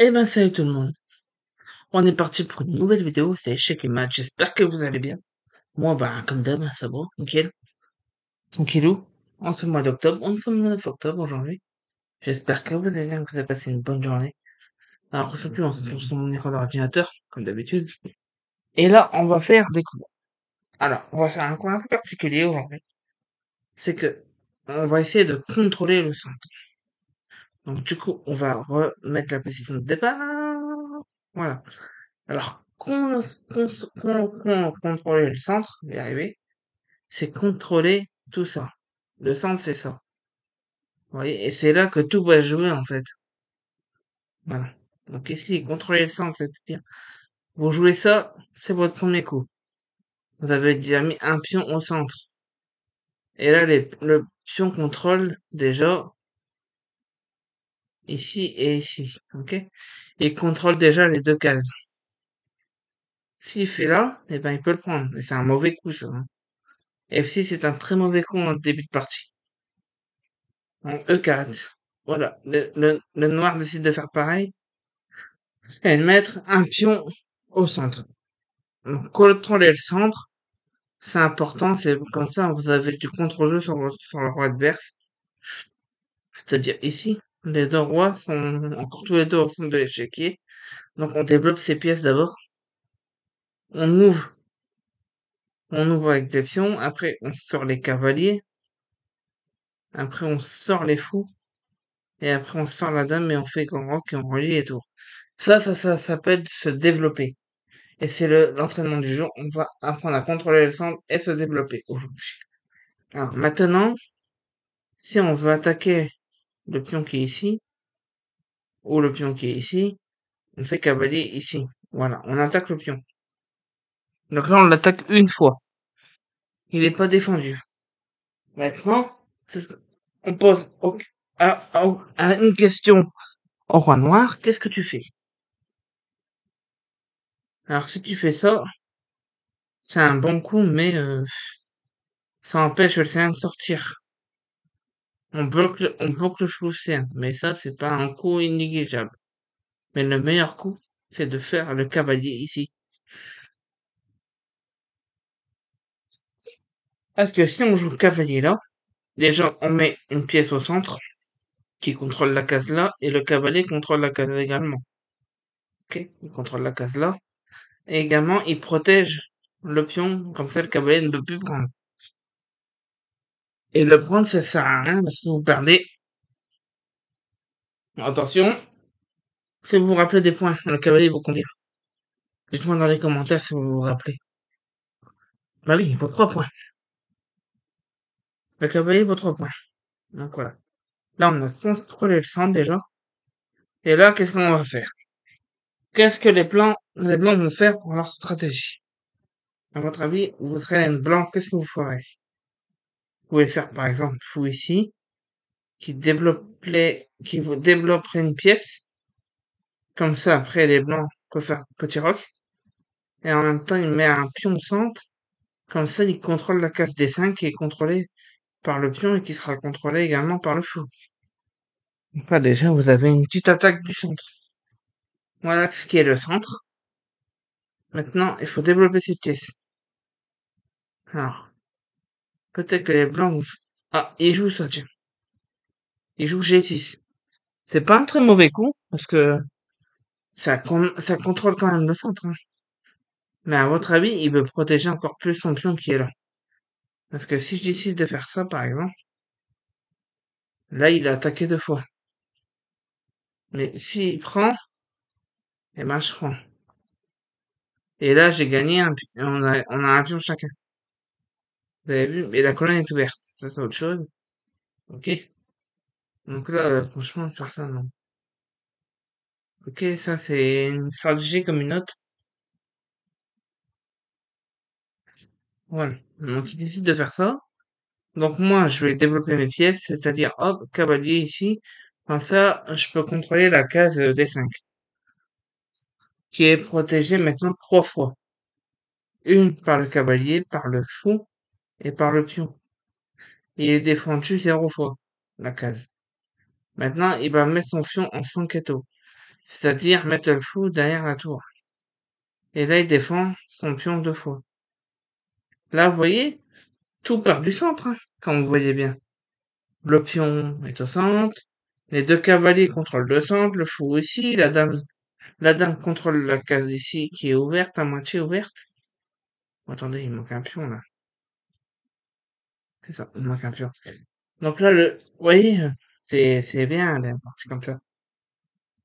Eh ben salut tout le monde, on est parti pour une nouvelle vidéo, c'est Échecs et Maths, j'espère que vous allez bien. Moi bah comme d'hab, ça va, nickel, tranquillou. En ce mois d'octobre, on sommes le 9 octobre aujourd'hui. J'espère que vous allez bien, que vous avez passé une bonne journée. Alors aujourd'hui on se retrouve sur mon écran d'ordinateur, comme d'habitude. Et là on va faire des cours. Alors on va faire un cours un peu particulier aujourd'hui. C'est que on va essayer de contrôler le centre. Donc du coup on va remettre la position de départ. Voilà. Alors, contrôler le centre, y arriver, c'est contrôler tout ça. Le centre, c'est ça. Vous voyez, et c'est là que tout va jouer, en fait. Voilà. Donc ici, contrôler le centre, c'est-à-dire, vous jouez ça, c'est votre premier coup. Vous avez déjà mis un pion au centre. Et là, le pion contrôle déjà ici et ici. Ok? Il contrôle déjà les deux cases. S'il fait là, eh ben, il peut le prendre. Et c'est un mauvais coup, ça, hein. F6, c'est un très mauvais coup en début de partie. En E4. Voilà. Le noir décide de faire pareil et de mettre un pion au centre. Donc, contrôler le centre, c'est important, c'est comme ça, vous avez du contre-jeu sur le roi adverse. C'est-à-dire ici, les deux rois sont encore tous les deux au centre de l'échiquier. Donc, on développe ces pièces d'abord. On ouvre, on ouvre avec des pions. Après, on sort les cavaliers. Après, on sort les fous. Et après, on sort la dame et on fait grand roc et on relie les tours. Ça s'appelle se développer. Et c'est l'entraînement du jour. On va apprendre à contrôler le centre et se développer aujourd'hui. Alors maintenant, si on veut attaquer le pion qui est ici, ou le pion qui est ici, on fait cavalier ici. Voilà, on attaque le pion. Donc là, on l'attaque une fois. Il n'est pas défendu. Maintenant, on pose à une question au roi noir. Qu'est-ce que tu fais? Alors si tu fais ça, c'est un bon coup, mais ça empêche le C1 de sortir. On bloque le flou C1, mais ça, c'est pas un coup inégligeable. Mais le meilleur coup, c'est de faire le cavalier ici. Parce que si on joue le cavalier là, déjà, on met une pièce au centre, qui contrôle la case là, et le cavalier contrôle la case également. Ok? Il contrôle la case là. Et également, il protège le pion, comme ça le cavalier ne peut plus prendre. Et le prendre, ça sert à rien parce que vous perdez. Attention, si vous vous rappelez des points, le cavalier vaut combien? Dites-moi dans les commentaires si vous vous rappelez. Bah oui, il vaut 3 points. Le cavalier vaut 3 points. Donc voilà. Là, on a contrôlé le centre déjà. Et là, qu'est-ce qu'on va faire? Qu'est-ce que les blancs vont faire pour leur stratégie? À votre avis, vous serez un blanc, qu'est-ce que vous ferez? Vous pouvez faire, par exemple, fou ici, qui vous développerait une pièce. Comme ça, après, les blancs peuvent faire petit roc. Et en même temps, il met un pion au centre. Comme ça, il contrôle la case D5 qui est contrôlée par le pion et qui sera contrôlée également par le fou. Donc là, déjà, vous avez une petite attaque du centre. Voilà ce qui est le centre. Maintenant, il faut développer ces pièces. Alors, peut-être que les blancs vont... Ah, ils jouent ça, tiens. Ils jouent G6. C'est pas un très mauvais coup, parce que ça contrôle quand même le centre, hein. Mais à votre avis, il veut protéger encore plus son pion qui est là. Parce que si je décide de faire ça, par exemple, là, il a attaqué 2 fois. Mais s'il prend, eh ben, je prends. Et là, j'ai gagné on a un pion chacun. Vous avez vu? Mais la colonne est ouverte. Ça, c'est autre chose. Ok? Donc là, franchement, faire ça, non. Ok, ça, c'est une stratégie comme une autre. Voilà. Donc, il décide de faire ça. Donc, moi, je vais développer mes pièces, c'est-à-dire, hop, cavalier ici. Comme ça, je peux contrôler la case D5, qui est protégée maintenant 3 fois. Une par le cavalier, par le fou et par le pion. Il est défendu 0 fois, la case. Maintenant, il va mettre son pion en fianchetto. C'est-à-dire mettre le fou derrière la tour. Et là, il défend son pion 2 fois. Là, vous voyez, tout part du centre, hein, quand vous voyez bien. Le pion est au centre, les deux cavaliers contrôlent le centre, le fou aussi, la dame contrôle la case ici qui est ouverte, à moitié ouverte. Oh, attendez, il manque un pion là. C'est ça, il manque un pion. Donc là, vous voyez, c'est bien, là, parti comme ça.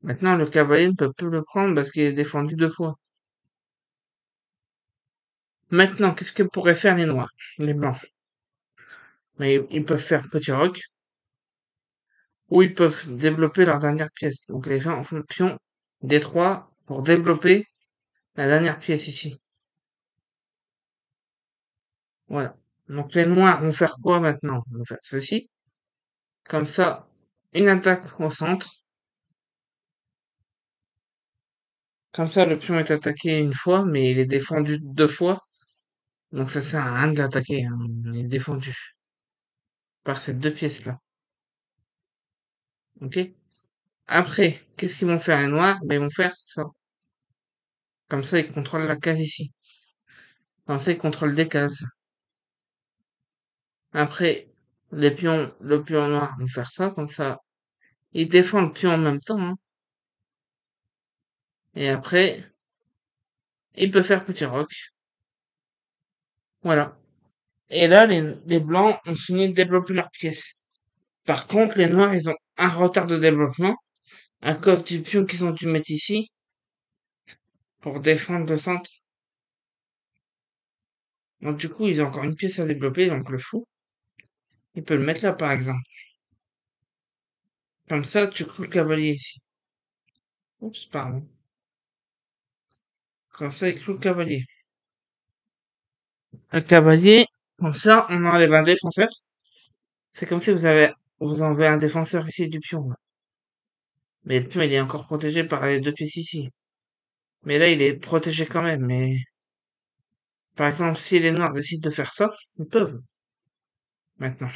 Maintenant, le cavalier ne peut plus le prendre parce qu'il est défendu 2 fois. Maintenant, qu'est-ce que pourraient faire les noirs, les blancs? Mais ils peuvent faire petit roc, ou ils peuvent développer leur dernière pièce. Donc les gens font pion D3 pour développer la dernière pièce ici. Voilà. Donc les noirs vont faire quoi maintenant? Ils vont faire ceci. Comme ça, une attaque au centre. Comme ça, le pion est attaqué une fois, mais il est défendu 2 fois. Donc ça sert à rien de l'attaquer, hein. Il est défendu par ces deux pièces-là. Ok? Après, qu'est-ce qu'ils vont faire les noirs? Ben, ils vont faire ça. Comme ça, ils contrôlent la case ici. Comme ça, ils contrôlent des cases. Après, le pion noir vont faire ça. Comme ça, ils défendent le pion en même temps, hein. Et après, il peut faire petit roc. Voilà. Et là, les blancs ont fini de développer leur pièce. Par contre, les noirs, ils ont un retard de développement à cause du pion qu'ils ont dû mettre ici pour défendre le centre. Donc du coup, ils ont encore une pièce à développer, donc le fou, il peut le mettre là par exemple. Comme ça, tu cloues le cavalier ici. Oups, pardon. Comme ça, il cloue le cavalier. Le cavalier, comme ça, on enlève un défenseur. C'est comme si vous enlevez un défenseur ici du pion, là. Mais le pion, il est encore protégé par les deux pièces ici. Mais là, il est protégé quand même. Mais par exemple, si les noirs décident de faire ça, ils peuvent maintenant.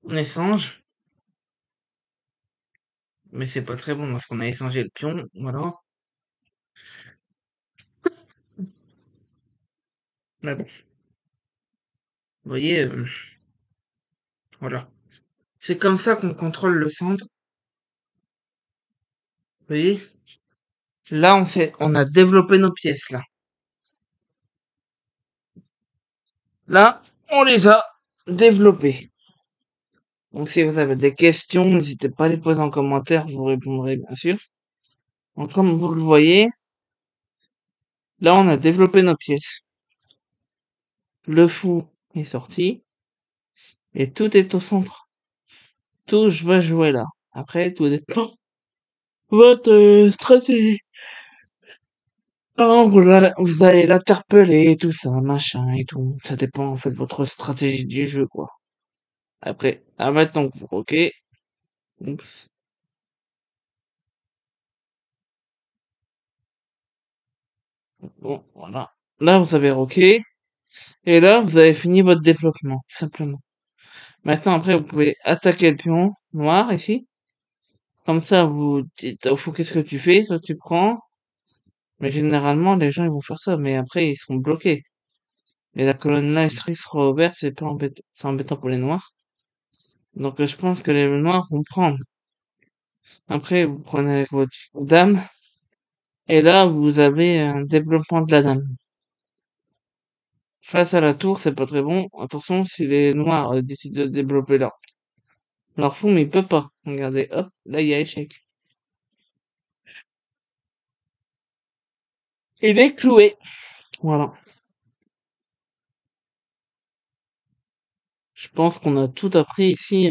On échange, mais c'est pas très bon parce qu'on a échangé le pion, voilà. Mais bon, vous voyez, voilà. C'est comme ça qu'on contrôle le centre. Vous voyez? Là, on a développé nos pièces, là. Là, on les a développées. Donc, si vous avez des questions, n'hésitez pas à les poser en commentaire, je vous répondrai, bien sûr. Donc, comme vous le voyez, là, on a développé nos pièces. Le fou est sorti, et tout est au centre. Tout va jouer là. Après, tout dépend de votre stratégie. Non, vous allez l'interpeller et tout ça, machin et tout. Ça dépend en fait de votre stratégie du jeu, quoi. Après, maintenant que vous ok, oups, bon, voilà. Là, vous avez ok, et là, vous avez fini votre développement, simplement. Maintenant, après, vous pouvez attaquer le pion noir ici. Comme ça, vous dites au fou qu'est-ce que tu fais, soit tu prends. Mais généralement, les gens, ils vont faire ça, mais après, ils seront bloqués. Et la colonne là, sera ouverte, c'est embêtant pour les noirs. Donc, je pense que les noirs vont prendre. Après, vous prenez avec votre dame, et là, vous avez un développement de la dame. Face à la tour, c'est pas très bon. Attention, si les noirs décident de développer leur fou, mais ils peuvent pas. Regardez, hop, là, il y a échec. Il est cloué. Voilà. Je pense qu'on a tout appris ici.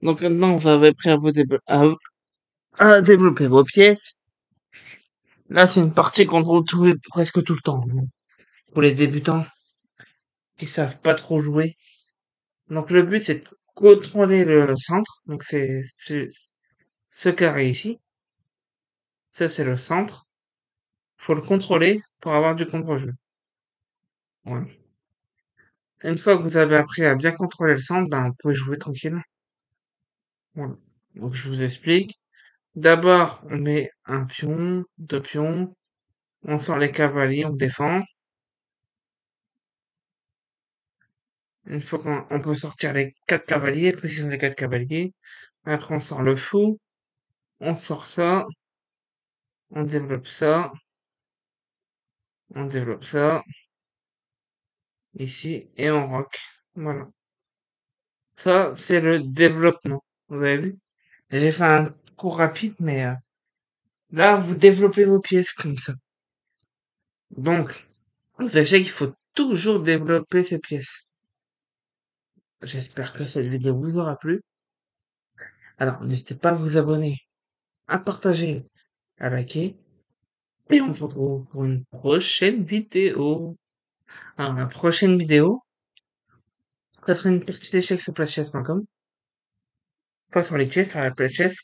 Donc maintenant, vous avez appris à développer vos pièces. Là, c'est une partie qu'on trouve presque tout le temps, hein, pour les débutants qui savent pas trop jouer. Donc le but, c'est de contrôler le centre. Donc c'est ce carré ici. Ça, c'est le centre. Faut le contrôler pour avoir du contre-jeu. Voilà. Une fois que vous avez appris à bien contrôler le centre, ben, vous pouvez jouer tranquillement. Voilà. Donc, je vous explique. D'abord, on met un pion, deux pions, on sort les cavaliers, on défend. Une fois qu'on peut sortir les quatre cavaliers, position des quatre cavaliers. Après, on sort le fou, on sort ça, on développe ça, on développe ça, ici, et on rock. Voilà. Ça, c'est le développement. Vous avez vu? J'ai fait un cours rapide, mais là, vous développez vos pièces comme ça. Donc, sachez qu'il faut toujours développer ses pièces. J'espère que cette vidéo vous aura plu. Alors, n'hésitez pas à vous abonner, à partager, à liker. Et on se retrouve pour une prochaine vidéo. Alors, la prochaine vidéo, ça sera une partie d'échecs sur platchess.com. Pas sur les chess, sur la platchess.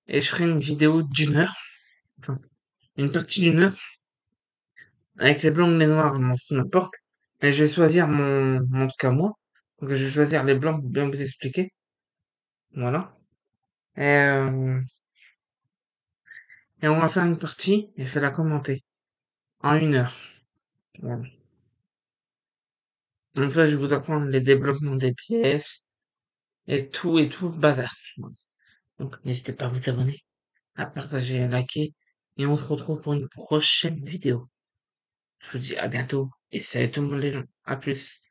Et je ferai une vidéo d'une heure. Enfin, une partie d'une heure. Avec les blancs et les noirs, je m'en fous n'importe. Et je vais choisir mon truc à moi. Donc, je vais choisir les blancs pour bien vous expliquer. Voilà. Et, euh, et on va faire une partie et je vais la commenter. En une heure. Voilà. Comme ça, je vais vous apprendre les développements des pièces et tout le bazar. Voilà. Donc, n'hésitez pas à vous abonner, à partager, à liker. Et on se retrouve pour une prochaine vidéo. Je vous dis à bientôt et salut tout le monde les gens. À plus.